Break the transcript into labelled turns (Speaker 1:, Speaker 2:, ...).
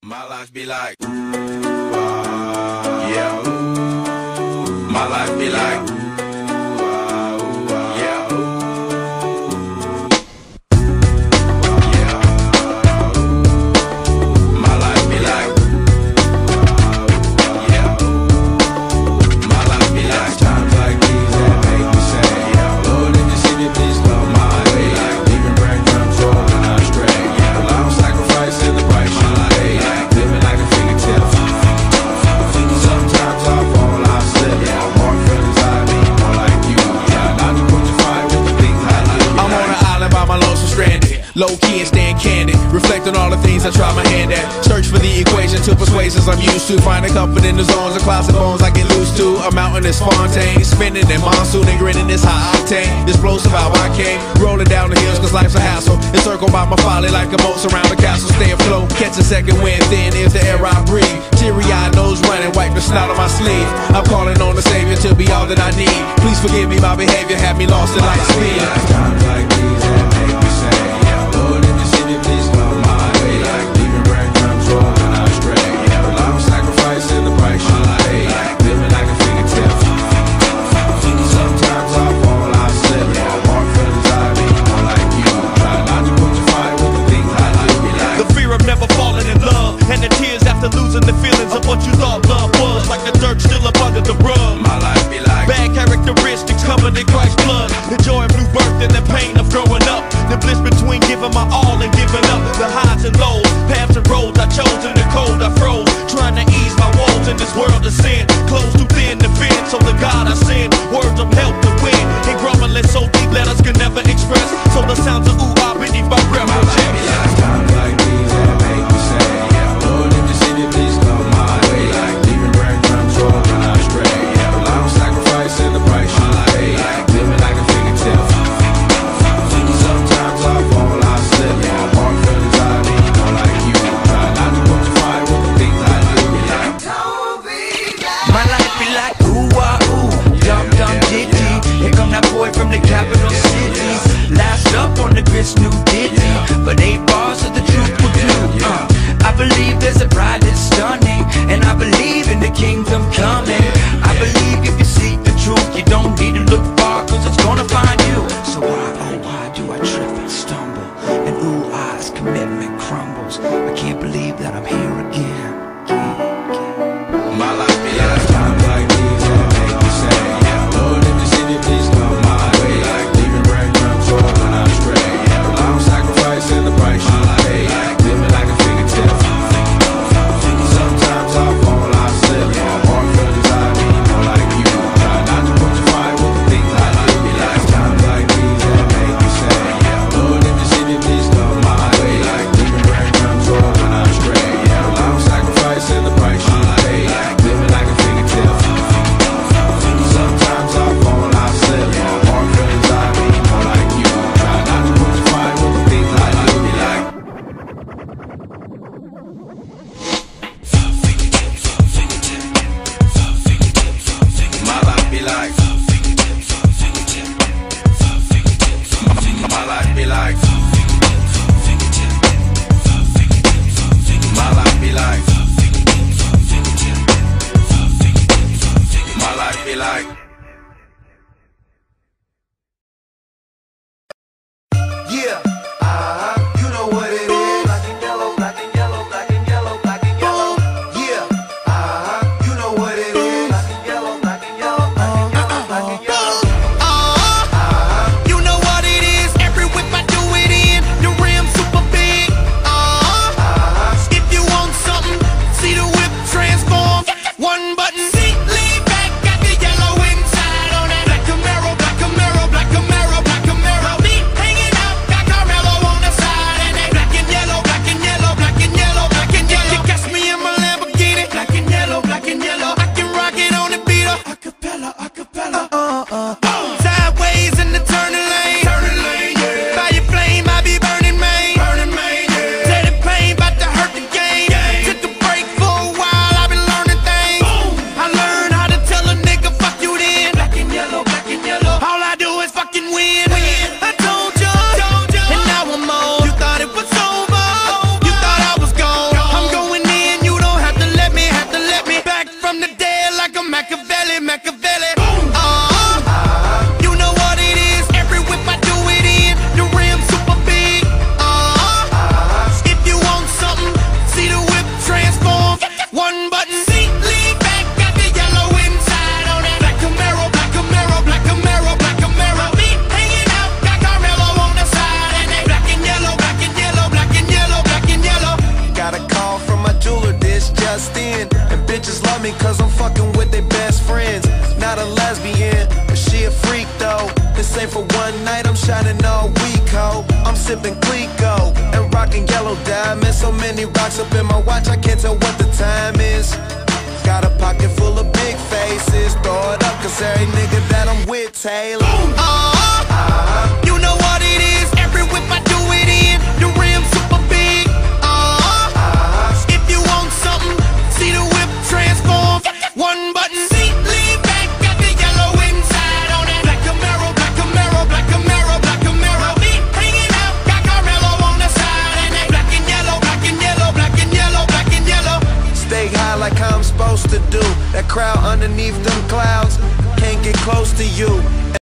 Speaker 1: My life be like, yeah. My life be like, yeah. Yeah. My life be like, yeah. My life be like times like these that make me say, yeah. Lord, in the city, please love my way. Like leaving breadcrumbs rolling astray. Yeah. A long sacrifice in the price you pay. Like living like a fingertip. Sometimes I fall, I slip. Yeah. More friends I need, more like you. Yeah. Not to put your fire with the things I do.
Speaker 2: I'm on an island by my lonesome stranded, low key and staying candid, reflect on all the things I try my hand at. Search for the equation to persuasions I'm used to. Find a comfort in the zones of clouds and bones I get loose to. A mountain is Fontaine, spinning in monsoon and grinning this high octane. Explosive how I came, rolling down the hills cause life's a hassle. Encircled by my folly like a moat around the castle. Stay afloat, catch a second wind thin is the air I breathe. Teary-eyed nose running, wipe the snot on my sleeve. I'm calling on the Savior to be all that I need. Please forgive me, my behavior had me lost in light speed.
Speaker 1: Times like these that make me say, yeah. Lord, in the city, please come my way. Like leaving breadcrumbs rolling astray. Yeah. A long sacrifice in the price you pay. Like living like a fingertip. Sometimes I fall, I slip. Yeah. More friends I need, more like you. Try not to put your fire with the things I do. Like
Speaker 3: the fear of never falling in love, and the tears after losing the feelings of what you thought love was. Like the dirt still up under the rug.
Speaker 1: my life be like,
Speaker 3: Bad characteristics covered in Christ's blood. The joy of new birth and the pain of growing up. The bliss between giving my all and giving up. The highs and lows, paths and roads I chose. In the cold I froze, trying to ease my woes in this world of sin. Close too thin to fit, so the God I send words of help to win. And grumbling so deep letters can never express. So the sounds of ooh-ah beneath my breath
Speaker 1: my
Speaker 3: will
Speaker 1: life be like times like these that make me say, yeah. Lord, in the city, please come my way. Like leaving breadcrumbs rolling astray. Yeah. A long sacrifice in the price you pay. Like living like a fingertip. Sometimes I fall, I slip. Yeah. More friends I need, more like you. Try not to put your fire with the things I do. Like
Speaker 4: My life be like ooh ah ooh, dum dum ditty. Here come that boy from the capital city. Last up on the grist new ditty, but 8 bars of the truth will do. I believe there's a bride that's stunning, and I believe in the kingdom coming. I believe if you seek the truth, you don't need to look far, cause it's gonna find you. So why, oh why do I trip and stumble, and ooh ah's commitment crumbles? I can't believe that I'm here again.
Speaker 1: my life be like times like these that make me say, yeah. Lord, in the city, please come my way. Like leaving breadcrumbs rolling astray. Yeah. A long sacrifice in the price you pay. Like living like a fingertip. Sometimes I fall, I slip. Yeah. More friends I need, more like you. Try not to put your fire with the things I do. Like times like these that make me say, yeah. Lord, in the city, please come my way. Like leaving breadcrumbs rolling astray. Yeah. A long sacrifice
Speaker 5: me cause I'm fucking with their best friends. Not a lesbian, but she a freak though. This ain't for one night, I'm shining all week, ho. I'm sipping Clico and rocking yellow diamonds. So many rocks up in my watch, I can't tell what the time is. Got a pocket full of big faces, throw it up cause every nigga that I'm with Taylor.
Speaker 3: You know what it is, every whip I do it in, the rim super big. If you want something, see the whip transform. One button, seat, lean back, got the yellow inside on it. Black Camaro, black Camaro, black Camaro, black Camaro. Feet hanging out, got Carmelo on the side, and they black and yellow, black and yellow, black and yellow, black and yellow.
Speaker 5: Stay high like I'm supposed to do. That crowd underneath them clouds can't get close to you.